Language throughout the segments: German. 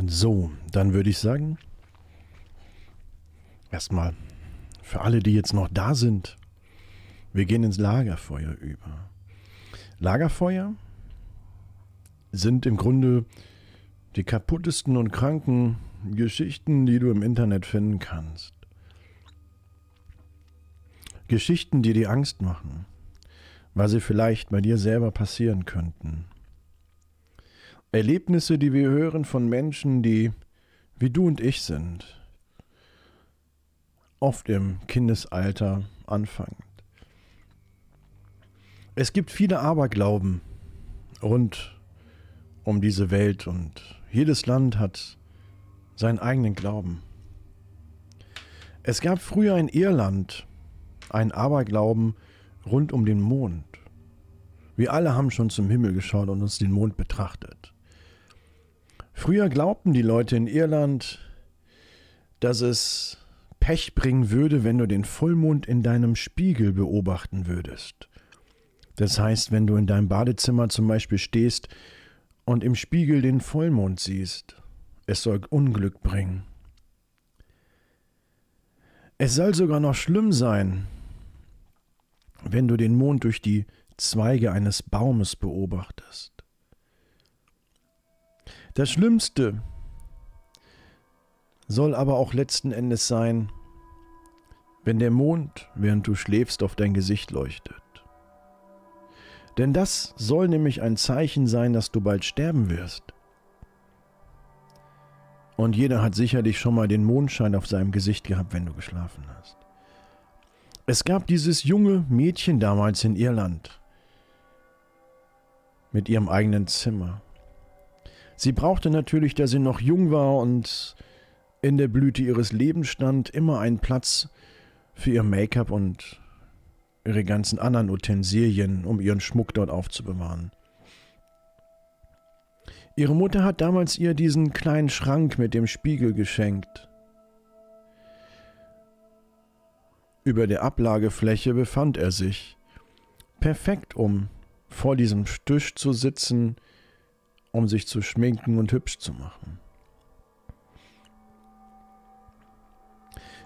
So, dann würde ich sagen, erstmal für alle, die jetzt noch da sind, wir gehen ins Lagerfeuer über. Lagerfeuer sind im Grunde die kaputtesten und kranken Geschichten, die du im Internet finden kannst. Geschichten, die dir Angst machen, weil sie vielleicht bei dir selber passieren könnten. Erlebnisse, die wir hören von Menschen, die wie du und ich sind, oft im Kindesalter anfangend. Es gibt viele Aberglauben rund um diese Welt und jedes Land hat seinen eigenen Glauben. Es gab früher in Irland einen Aberglauben rund um den Mond. Wir alle haben schon zum Himmel geschaut und uns den Mond betrachtet. Früher glaubten die Leute in Irland, dass es Pech bringen würde, wenn du den Vollmond in deinem Spiegel beobachten würdest. Das heißt, wenn du in deinem Badezimmer zum Beispiel stehst und im Spiegel den Vollmond siehst, es soll Unglück bringen. Es soll sogar noch schlimm sein, wenn du den Mond durch die Zweige eines Baumes beobachtest. Das Schlimmste soll aber auch letzten Endes sein, wenn der Mond, während du schläfst, auf dein Gesicht leuchtet. Denn das soll nämlich ein Zeichen sein, dass du bald sterben wirst. Und jeder hat sicherlich schon mal den Mondschein auf seinem Gesicht gehabt, wenn du geschlafen hast. Es gab dieses junge Mädchen damals in Irland mit ihrem eigenen Zimmer. Sie brauchte natürlich, da sie noch jung war und in der Blüte ihres Lebens stand, immer einen Platz für ihr Make-up und ihre ganzen anderen Utensilien, um ihren Schmuck dort aufzubewahren. Ihre Mutter hat damals ihr diesen kleinen Schrank mit dem Spiegel geschenkt. Über der Ablagefläche befand er sich, perfekt, um vor diesem Tisch zu sitzen, um sich zu schminken und hübsch zu machen.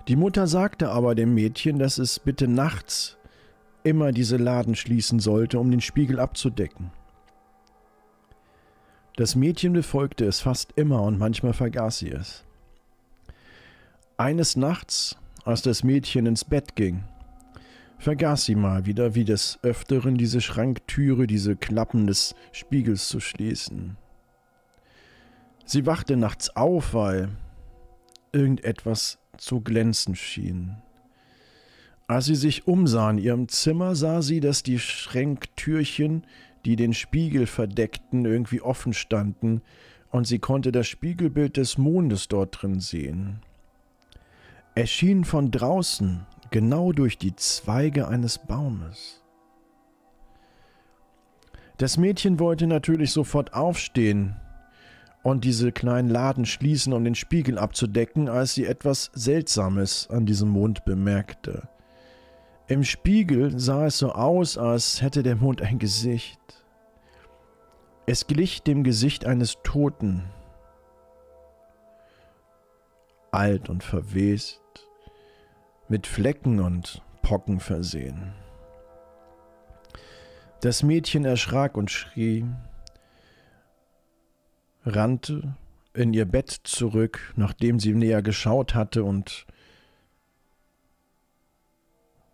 Die Mutter sagte aber dem Mädchen, dass es bitte nachts immer diese Laden schließen sollte, um den Spiegel abzudecken. Das Mädchen befolgte es fast immer und manchmal vergaß sie es. Eines Nachts, als das Mädchen ins Bett ging, vergaß sie mal wieder, wie des Öfteren diese Schranktüre, diese Klappen des Spiegels zu schließen. Sie wachte nachts auf, weil irgendetwas zu glänzen schien. Als sie sich umsah in ihrem Zimmer, sah sie, dass die Schränktürchen, die den Spiegel verdeckten, irgendwie offen standen, und sie konnte das Spiegelbild des Mondes dort drin sehen. Er schien von draußen, genau durch die Zweige eines Baumes. Das Mädchen wollte natürlich sofort aufstehen und diese kleinen Laden schließen, um den Spiegel abzudecken, als sie etwas Seltsames an diesem Mond bemerkte. Im Spiegel sah es so aus, als hätte der Mond ein Gesicht. Es glich dem Gesicht eines Toten, alt und verwest, mit Flecken und Pocken versehen. Das Mädchen erschrak und schrie, rannte in ihr Bett zurück, nachdem sie näher geschaut hatte, und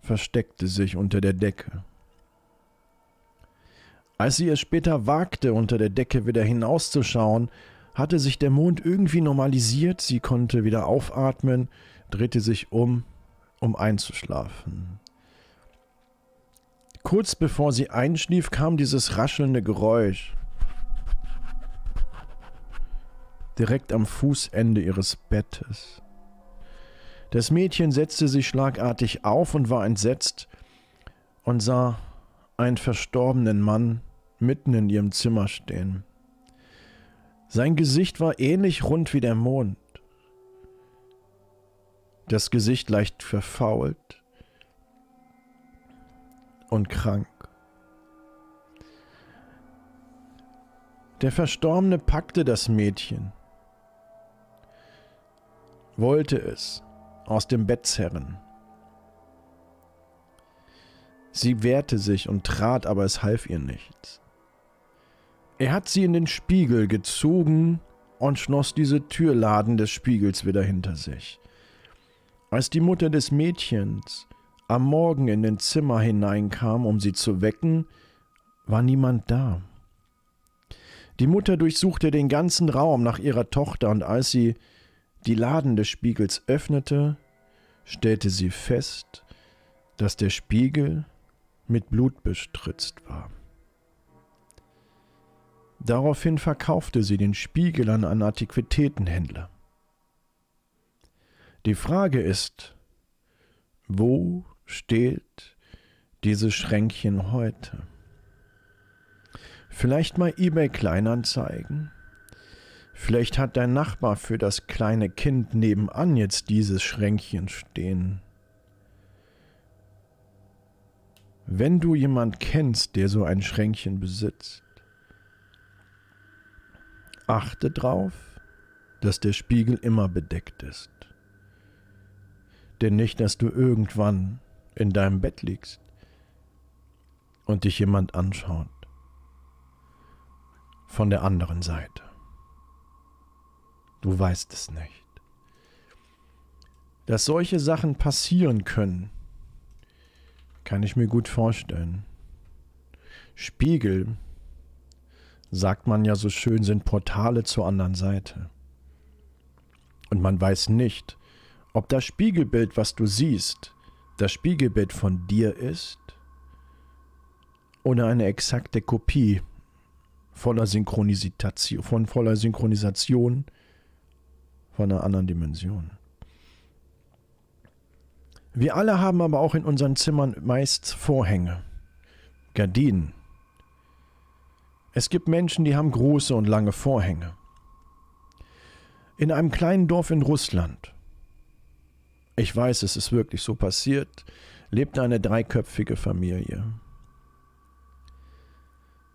versteckte sich unter der Decke. Als sie es später wagte, unter der Decke wieder hinauszuschauen, hatte sich der Mond irgendwie normalisiert, sie konnte wieder aufatmen, drehte sich um einzuschlafen. Kurz bevor sie einschlief, kam dieses raschelnde Geräusch. Direkt am Fußende ihres Bettes. Das Mädchen setzte sich schlagartig auf und war entsetzt und sah einen verstorbenen Mann mitten in ihrem Zimmer stehen. Sein Gesicht war ähnlich rund wie der Mond. Das Gesicht leicht verfault und krank. Der Verstorbene packte das Mädchen wollte es aus dem Bett zerren. Sie wehrte sich und trat, aber es half ihr nichts. Er hat sie in den Spiegel gezogen und schloss diese Türladen des Spiegels wieder hinter sich. Als die Mutter des Mädchens am Morgen in den Zimmer hineinkam, um sie zu wecken, war niemand da. Die Mutter durchsuchte den ganzen Raum nach ihrer Tochter, und als sie die Laden des Spiegels öffnete, stellte sie fest, dass der Spiegel mit Blut bespritzt war. Daraufhin verkaufte sie den Spiegel an einen Antiquitätenhändler. Die Frage ist, wo steht dieses Schränkchen heute? Vielleicht mal eBay Kleinanzeigen? Vielleicht hat dein Nachbar für das kleine Kind nebenan jetzt dieses Schränkchen stehen. Wenn du jemand kennst, der so ein Schränkchen besitzt, achte drauf, dass der Spiegel immer bedeckt ist. Denn nicht, dass du irgendwann in deinem Bett liegst und dich jemand anschaut von der anderen Seite. Du weißt es nicht. Dass solche Sachen passieren können, kann ich mir gut vorstellen. Spiegel, sagt man ja so schön, sind Portale zur anderen Seite. Und man weiß nicht, ob das Spiegelbild, was du siehst, das Spiegelbild von dir ist oder eine exakte Kopie voller Synchronisation von einer anderen Dimension. Wir alle haben aber auch in unseren Zimmern meist Vorhänge, Gardinen. Es gibt Menschen, die haben große und lange Vorhänge. In einem kleinen Dorf in Russland, ich weiß, es ist wirklich so passiert, lebte eine dreiköpfige Familie.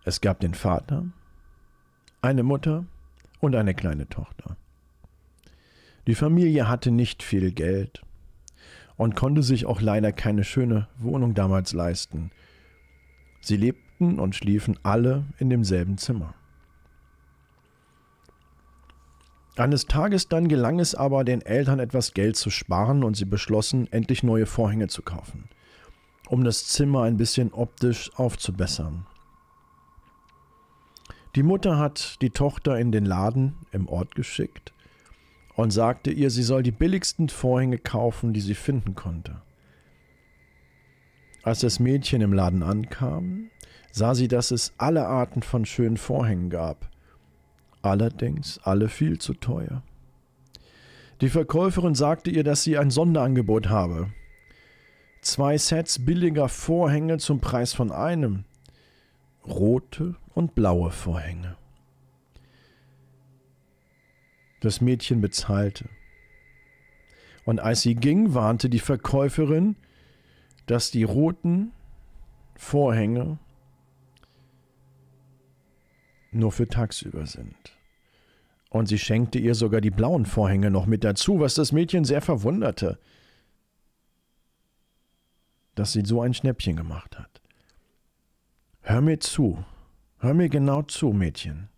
Es gab den Vater, eine Mutter und eine kleine Tochter. Die Familie hatte nicht viel Geld und konnte sich auch leider keine schöne Wohnung damals leisten. Sie lebten und schliefen alle in demselben Zimmer. Eines Tages dann gelang es aber, den Eltern etwas Geld zu sparen, und sie beschlossen, endlich neue Vorhänge zu kaufen, um das Zimmer ein bisschen optisch aufzubessern. Die Mutter hat die Tochter in den Laden im Ort geschickt und sagte ihr, sie soll die billigsten Vorhänge kaufen, die sie finden konnte. Als das Mädchen im Laden ankam, sah sie, dass es alle Arten von schönen Vorhängen gab. Allerdings alle viel zu teuer. Die Verkäuferin sagte ihr, dass sie ein Sonderangebot habe. 2 Sets billiger Vorhänge zum Preis von einem. Rote und blaue Vorhänge. Das Mädchen bezahlte. Und als sie ging, warnte die Verkäuferin, dass die roten Vorhänge nur für tagsüber sind. Und sie schenkte ihr sogar die blauen Vorhänge noch mit dazu, was das Mädchen sehr verwunderte, dass sie so ein Schnäppchen gemacht hat. Hör mir zu, hör mir genau zu, Mädchen.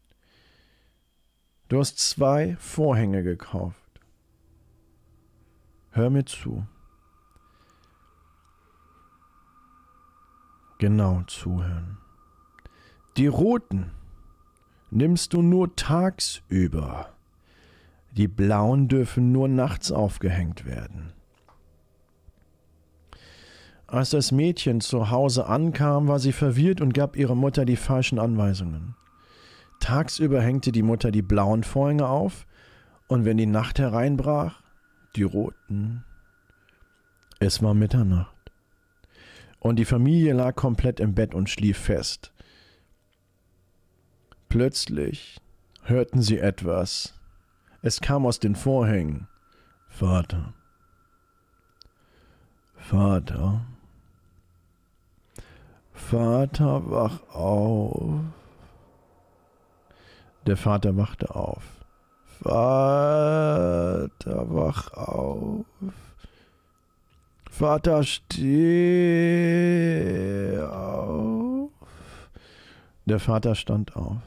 Du hast 2 Vorhänge gekauft. Hör mir zu. Genau zuhören. Die roten nimmst du nur tagsüber. Die blauen dürfen nur nachts aufgehängt werden. Als das Mädchen zu Hause ankam, war sie verwirrt und gab ihrer Mutter die falschen Anweisungen. Tagsüber hängte die Mutter die blauen Vorhänge auf, und wenn die Nacht hereinbrach, die roten. Es war Mitternacht. Und die Familie lag komplett im Bett und schlief fest. Plötzlich hörten sie etwas. Es kam aus den Vorhängen. Vater. Vater. Vater, wach auf. Der Vater wachte auf. Vater, wach auf. Vater, steh auf. Der Vater stand auf.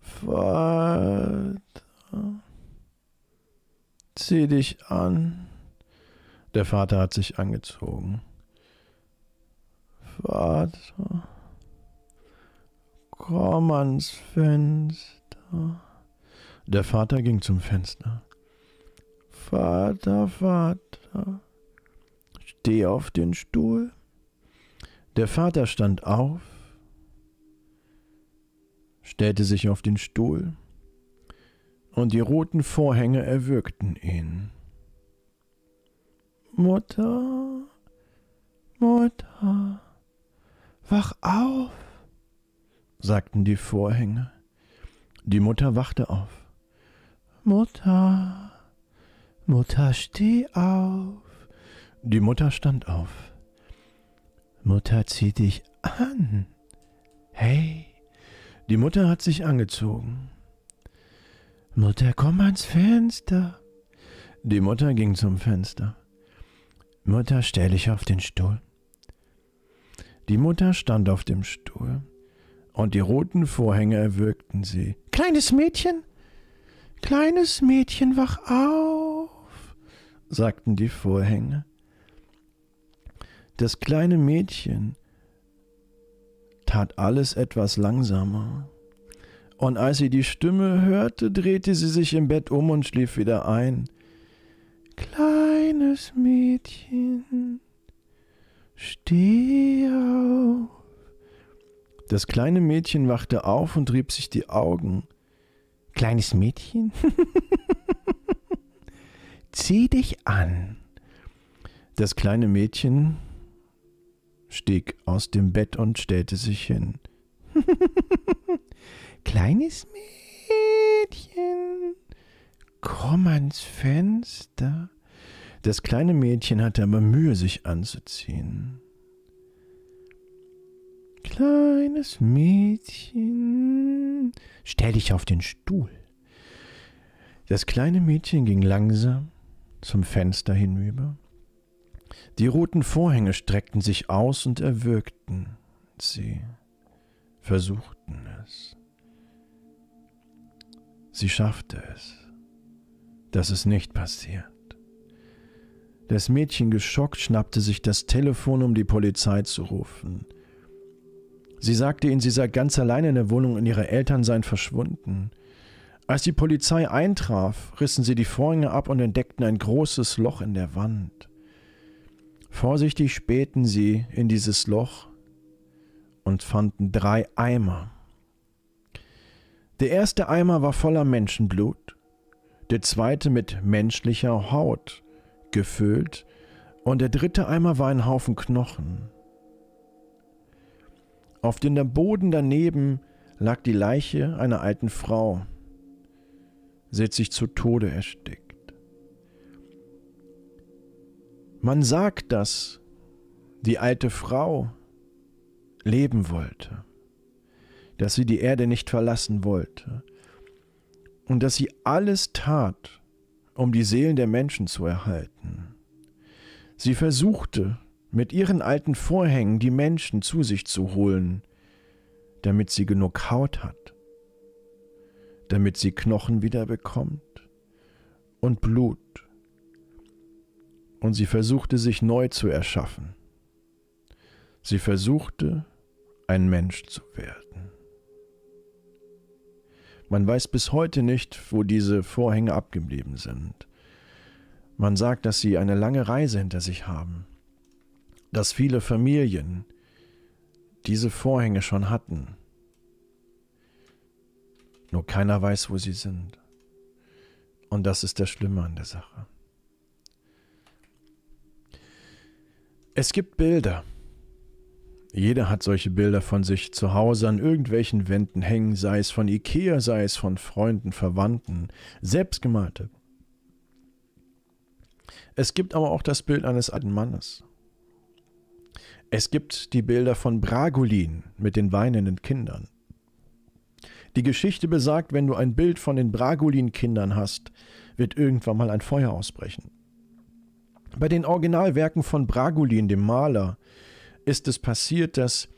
Vater, zieh dich an. Der Vater hat sich angezogen. Vater, komm ans Fenster. Der Vater ging zum Fenster. Vater, Vater, steh auf den Stuhl. Der Vater stand auf, stellte sich auf den Stuhl, und die roten Vorhänge erwürgten ihn. Mutter, Mutter, wach auf, sagten die Vorhänge. Die Mutter wachte auf. Mutter, Mutter, steh auf. Die Mutter stand auf. Mutter, zieh dich an. Hey, die Mutter hat sich angezogen. Mutter, komm ans Fenster. Die Mutter ging zum Fenster. Mutter, stell dich auf den Stuhl. Die Mutter stand auf dem Stuhl, und die roten Vorhänge erwürgten sie. Kleines Mädchen, wach auf, sagten die Vorhänge. Das kleine Mädchen tat alles etwas langsamer, und als sie die Stimme hörte, drehte sie sich im Bett um und schlief wieder ein. Kleines Mädchen, steh auf. Das kleine Mädchen wachte auf und rieb sich die Augen. Kleines Mädchen, zieh dich an. Das kleine Mädchen stieg aus dem Bett und stellte sich hin. Kleines Mädchen, komm ans Fenster. Das kleine Mädchen hatte aber Mühe, sich anzuziehen. Kleines Mädchen, stell dich auf den Stuhl. Das kleine Mädchen ging langsam zum Fenster hinüber. Die roten Vorhänge streckten sich aus und erwürgten sie, versuchten es. Sie schaffte es. Das ist nicht passiert. Das Mädchen, geschockt, schnappte sich das Telefon, um die Polizei zu rufen. Sie sagte ihnen, sie sei ganz alleine in der Wohnung und ihre Eltern seien verschwunden. Als die Polizei eintraf, rissen sie die Vorhänge ab und entdeckten ein großes Loch in der Wand. Vorsichtig spähten sie in dieses Loch und fanden 3 Eimer. Der erste Eimer war voller Menschenblut, der zweite mit menschlicher Haut gefüllt und der dritte Eimer war ein Haufen Knochen. Auf dem Boden daneben lag die Leiche einer alten Frau. Sie hat sich zu Tode erstickt. Man sagt, dass die alte Frau leben wollte, dass sie die Erde nicht verlassen wollte und dass sie alles tat, um die Seelen der Menschen zu erhalten. Sie versuchte, mit ihren alten Vorhängen die Menschen zu sich zu holen, damit sie genug Haut hat, damit sie Knochen wieder bekommt und Blut. Und sie versuchte, sich neu zu erschaffen. Sie versuchte, ein Mensch zu werden. Man weiß bis heute nicht, wo diese Vorhänge abgeblieben sind. Man sagt, dass sie eine lange Reise hinter sich haben, dass viele Familien diese Vorhänge schon hatten. Nur keiner weiß, wo sie sind. Und das ist das Schlimme an der Sache. Es gibt Bilder. Jeder hat solche Bilder von sich zu Hause an irgendwelchen Wänden hängen, sei es von Ikea, sei es von Freunden, Verwandten, selbstgemalte. Es gibt aber auch das Bild eines alten Mannes. Es gibt die Bilder von Bragolin mit den weinenden Kindern. Die Geschichte besagt, wenn du ein Bild von den Bragolin-Kindern hast, wird irgendwann mal ein Feuer ausbrechen. Bei den Originalwerken von Bragolin, dem Maler, ist es passiert, dass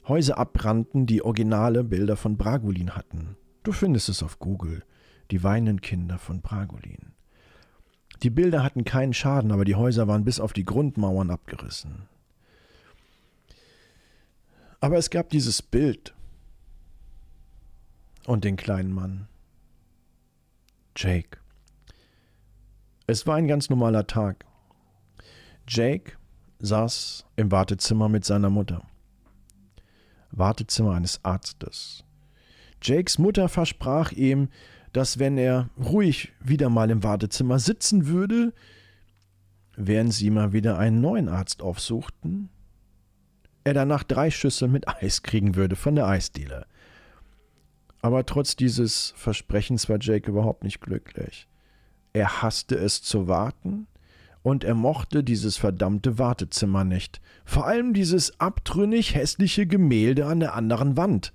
Häuser abbrannten, die originale Bilder von Bragolin hatten. Du findest es auf Google, die weinenden Kinder von Bragolin. Die Bilder hatten keinen Schaden, aber die Häuser waren bis auf die Grundmauern abgerissen. Aber es gab dieses Bild und den kleinen Mann, Jake. Es war ein ganz normaler Tag. Jake saß im Wartezimmer mit seiner Mutter. Wartezimmer eines Arztes. Jakes Mutter versprach ihm, dass wenn er ruhig wieder mal im Wartezimmer sitzen würde, während sie mal wieder einen neuen Arzt aufsuchten, er danach 3 Schüsseln mit Eis kriegen würde von der Eisdiele. Aber trotz dieses Versprechens war Jake überhaupt nicht glücklich. Er hasste es zu warten und er mochte dieses verdammte Wartezimmer nicht. Vor allem dieses abtrünnig hässliche Gemälde an der anderen Wand.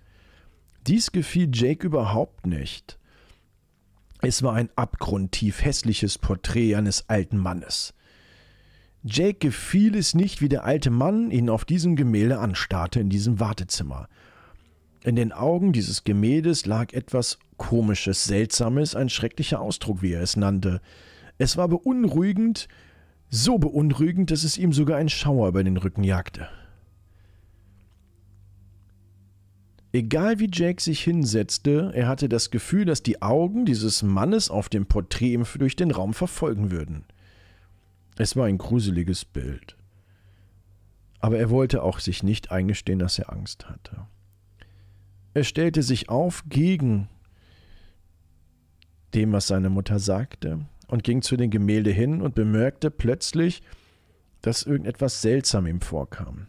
Dies gefiel Jake überhaupt nicht. Es war ein abgrundtief hässliches Porträt eines alten Mannes. Jake gefiel es nicht, wie der alte Mann ihn auf diesem Gemälde anstarrte in diesem Wartezimmer. In den Augen dieses Gemäldes lag etwas Komisches, Seltsames, ein schrecklicher Ausdruck, wie er es nannte. Es war beunruhigend, so beunruhigend, dass es ihm sogar ein Schauer über den Rücken jagte. Egal wie Jake sich hinsetzte, er hatte das Gefühl, dass die Augen dieses Mannes auf dem Porträt ihm durch den Raum verfolgen würden. Es war ein gruseliges Bild. Aber er wollte auch sich nicht eingestehen, dass er Angst hatte. Er stellte sich auf gegen dem, was seine Mutter sagte, und ging zu dem Gemälde hin und bemerkte plötzlich, dass irgendetwas seltsam ihm vorkam.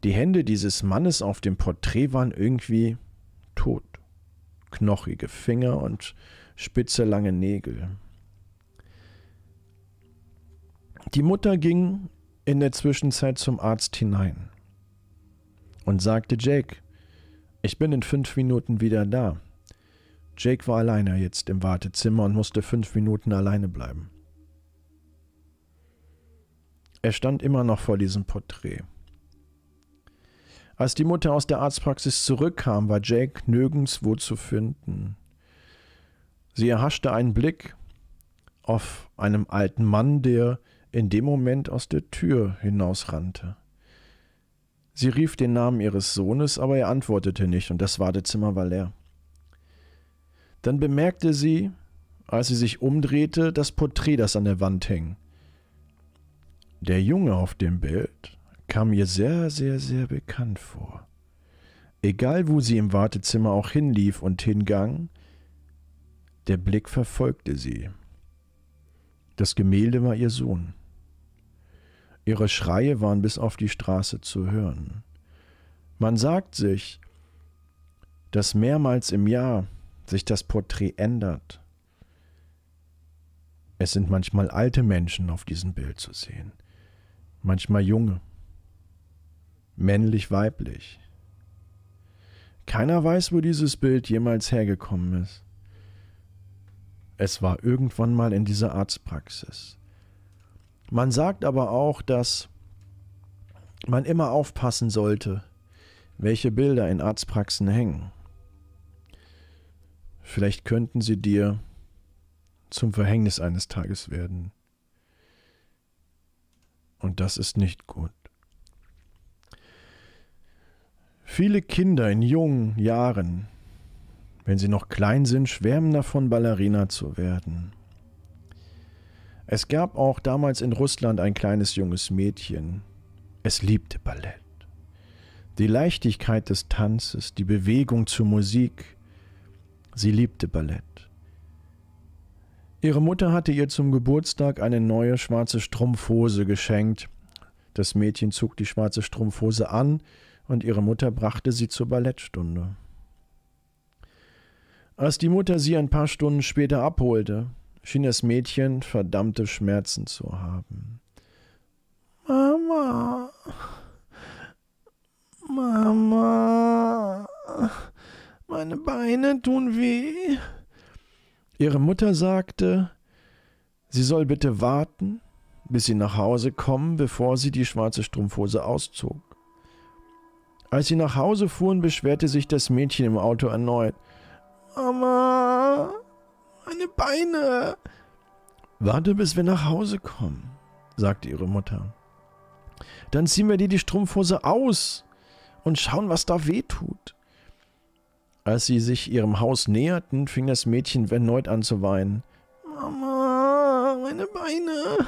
Die Hände dieses Mannes auf dem Porträt waren irgendwie tot. Knochige Finger und spitze, lange Nägel. Die Mutter ging in der Zwischenzeit zum Arzt hinein und sagte: Jake, ich bin in 5 Minuten wieder da. Jake war alleine jetzt im Wartezimmer und musste 5 Minuten alleine bleiben. Er stand immer noch vor diesem Porträt. Als die Mutter aus der Arztpraxis zurückkam, war Jake nirgendwo zu finden. Sie erhaschte einen Blick auf einen alten Mann, der in dem Moment aus der Tür hinausrannte. Sie rief den Namen ihres Sohnes, aber er antwortete nicht und das Wartezimmer war leer. Dann bemerkte sie, als sie sich umdrehte, das Porträt, das an der Wand hing. Der Junge auf dem Bild kam ihr sehr, sehr, sehr bekannt vor. Egal, wo sie im Wartezimmer auch hinlief und hingang, der Blick verfolgte sie. Das Gemälde war ihr Sohn. Ihre Schreie waren bis auf die Straße zu hören. Man sagt sich, dass mehrmals im Jahr sich das Porträt ändert. Es sind manchmal alte Menschen auf diesem Bild zu sehen, manchmal junge, männlich, weiblich. Keiner weiß, wo dieses Bild jemals hergekommen ist. Es war irgendwann mal in dieser Arztpraxis. Man sagt aber auch, dass man immer aufpassen sollte, welche Bilder in Arztpraxen hängen. Vielleicht könnten sie dir zum Verhängnis eines Tages werden. Und das ist nicht gut. Viele Kinder in jungen Jahren, wenn sie noch klein sind, schwärmen davon, Ballerina zu werden. Es gab auch damals in Russland ein kleines junges Mädchen. Es liebte Ballett. Die Leichtigkeit des Tanzes, die Bewegung zur Musik. Sie liebte Ballett. Ihre Mutter hatte ihr zum Geburtstag eine neue schwarze Strumpfhose geschenkt. Das Mädchen zog die schwarze Strumpfhose an und ihre Mutter brachte sie zur Ballettstunde. Als die Mutter sie ein paar Stunden später abholte, schien das Mädchen verdammte Schmerzen zu haben. Mama, Mama, meine Beine tun weh. Ihre Mutter sagte, sie soll bitte warten, bis sie nach Hause kommen, bevor sie die schwarze Strumpfhose auszog. Als sie nach Hause fuhren, beschwerte sich das Mädchen im Auto erneut. Mama, meine Beine. Warte, bis wir nach Hause kommen, sagte ihre Mutter. Dann ziehen wir dir die Strumpfhose aus und schauen, was da weh tut. Als sie sich ihrem Haus näherten, fing das Mädchen erneut an zu weinen. Mama, meine Beine.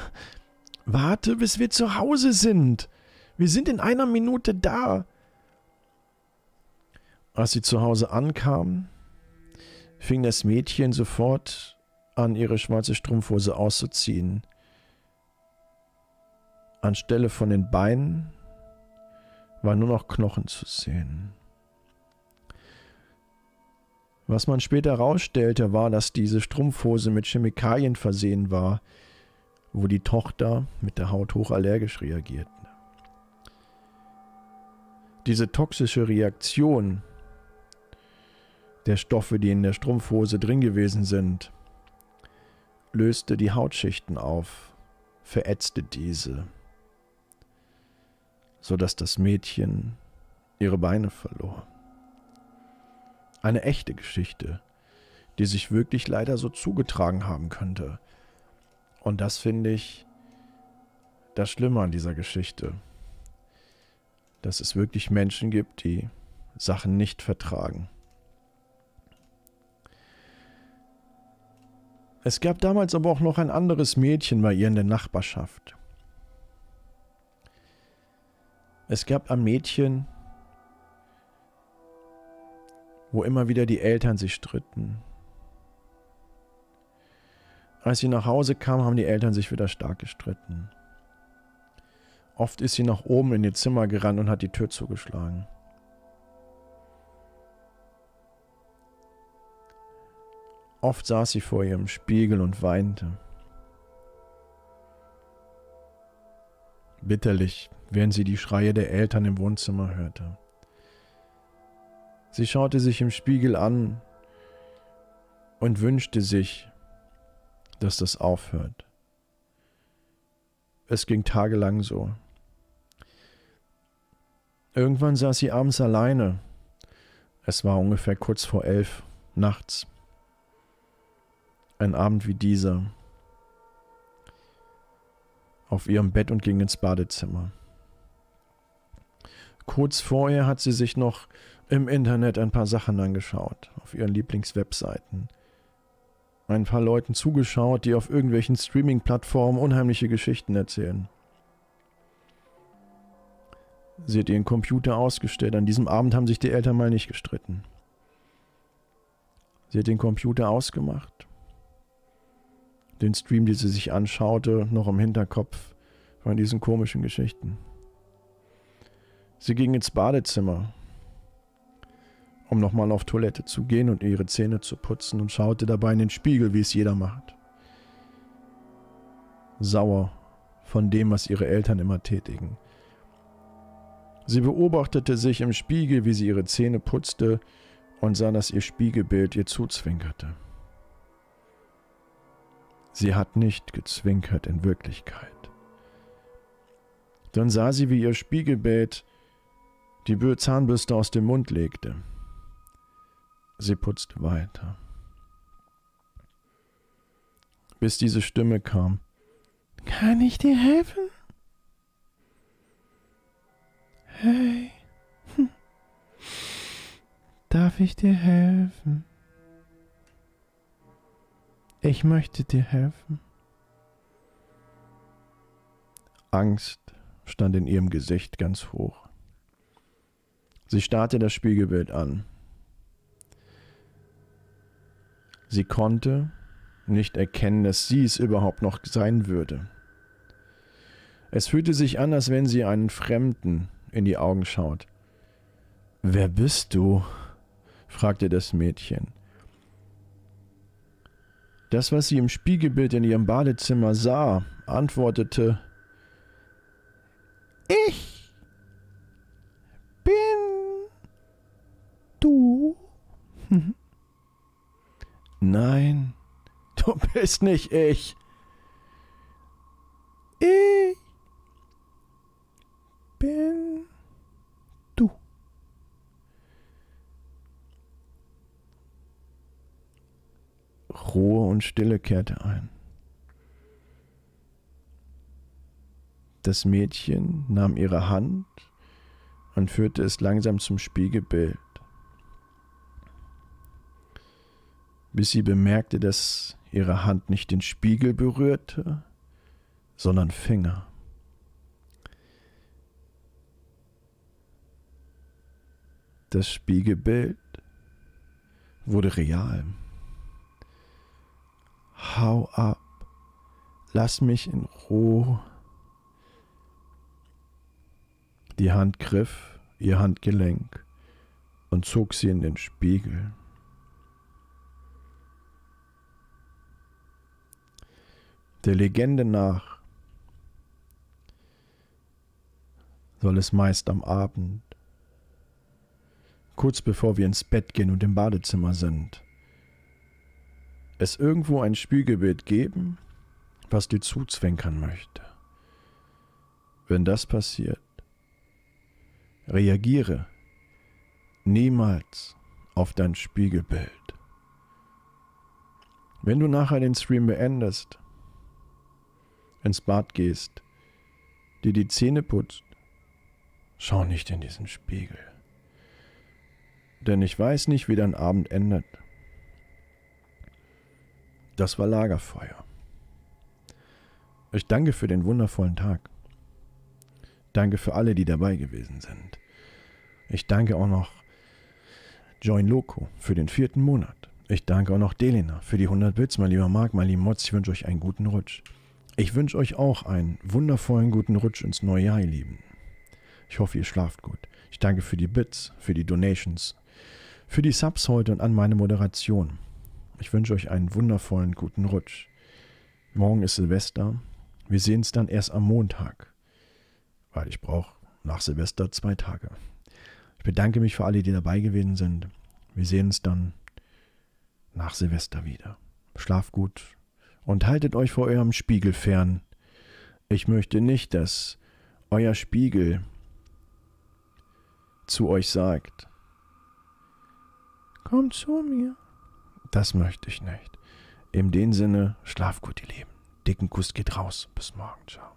Warte, bis wir zu Hause sind. Wir sind in 1 Minute da. Als sie zu Hause ankamen, fing das Mädchen sofort an, ihre schwarze Strumpfhose auszuziehen. Anstelle von den Beinen war nur noch Knochen zu sehen. Was man später herausstellte, war, dass diese Strumpfhose mit Chemikalien versehen war, wo die Tochter mit der Haut hochallergisch reagierte. Diese toxische Reaktion der Stoffe, die in der Strumpfhose drin gewesen sind, löste die Hautschichten auf, verätzte diese, sodass das Mädchen ihre Beine verlor. Eine echte Geschichte, die sich wirklich leider so zugetragen haben könnte. Und das finde ich das Schlimme an dieser Geschichte, dass es wirklich Menschen gibt, die Sachen nicht vertragen. Es gab damals aber auch noch ein anderes Mädchen bei ihr in der Nachbarschaft. Es gab ein Mädchen, wo immer wieder die Eltern sich stritten. Als sie nach Hause kam, haben die Eltern sich wieder stark gestritten. Oft ist sie nach oben in ihr Zimmer gerannt und hat die Tür zugeschlagen. Oft saß sie vor ihrem Spiegel und weinte. Bitterlich, während sie die Schreie der Eltern im Wohnzimmer hörte. Sie schaute sich im Spiegel an und wünschte sich, dass das aufhört. Es ging tagelang so. Irgendwann saß sie abends alleine. Es war ungefähr kurz vor 11 nachts. Ein Abend wie dieser. Auf ihrem Bett und ging ins Badezimmer. Kurz vorher hat sie sich noch im Internet ein paar Sachen angeschaut, auf ihren Lieblingswebseiten. Ein paar Leuten zugeschaut, die auf irgendwelchen Streaming-Plattformen unheimliche Geschichten erzählen. Sie hat ihren Computer ausgestellt. An diesem Abend haben sich die Eltern mal nicht gestritten. Sie hat den Computer ausgemacht. Den Stream, den sie sich anschaute, noch im Hinterkopf von diesen komischen Geschichten. Sie ging ins Badezimmer, um nochmal auf Toilette zu gehen und ihre Zähne zu putzen, und schaute dabei in den Spiegel, wie es jeder macht. Sauer von dem, was ihre Eltern immer tätigen. Sie beobachtete sich im Spiegel, wie sie ihre Zähne putzte, und sah, dass ihr Spiegelbild ihr zuzwinkerte. Sie hat nicht gezwinkert in Wirklichkeit. Dann sah sie, wie ihr Spiegelbild die Zahnbürste aus dem Mund legte. Sie putzte weiter. Bis diese Stimme kam. Kann ich dir helfen? Hey, darf ich dir helfen? Ich möchte dir helfen. Angst stand in ihrem Gesicht ganz hoch. Sie starrte das Spiegelbild an. Sie konnte nicht erkennen, dass sie es überhaupt noch sein würde. Es fühlte sich an, als wenn sie einen Fremden in die Augen schaut. »Wer bist du?« fragte das Mädchen. Das, was sie im Spiegelbild in ihrem Badezimmer sah, antwortete: »Ich bin Nein, du bist nicht ich. Ich bin du. Ruhe und Stille kehrte ein. Das Mädchen nahm ihre Hand und führte es langsam zum Spiegelbild, bis sie bemerkte, dass ihre Hand nicht den Spiegel berührte, sondern Finger. Das Spiegelbild wurde real. Hau ab, lass mich in Ruhe. Die Hand griff ihr Handgelenk und zog sie in den Spiegel. Der Legende nach soll es meist am Abend, kurz bevor wir ins Bett gehen und im Badezimmer sind, es irgendwo ein Spiegelbild geben, was dir zuzwinkern möchte. Wenn das passiert, reagiere niemals auf dein Spiegelbild. Wenn du nachher den Stream beendest, ins Bad gehst, dir die Zähne putzt, schau nicht in diesen Spiegel. Denn ich weiß nicht, wie dein Abend endet. Das war Lagerfeuer. Ich danke für den wundervollen Tag. Danke für alle, die dabei gewesen sind. Ich danke auch noch Join Loco für den 4. Monat. Ich danke auch noch Delina für die 100 Bits. Mein lieber Marc, mein lieber Motz, ich wünsche euch einen guten Rutsch. Ich wünsche euch auch einen wundervollen guten Rutsch ins neue Jahr, ihr Lieben. Ich hoffe, ihr schlaft gut. Ich danke für die Bits, für die Donations, für die Subs heute und an meine Moderation. Ich wünsche euch einen wundervollen guten Rutsch. Morgen ist Silvester. Wir sehen es dann erst am Montag, weil ich brauche nach Silvester 2 Tage. Ich bedanke mich für alle, die dabei gewesen sind. Wir sehen uns dann nach Silvester wieder. Schlaft gut und haltet euch vor eurem Spiegel fern. Ich möchte nicht, dass euer Spiegel zu euch sagt, komm zu mir. Das möchte ich nicht. In dem Sinne, schlaf gut, ihr Lieben. Dicken Kuss geht raus. Bis morgen. Ciao.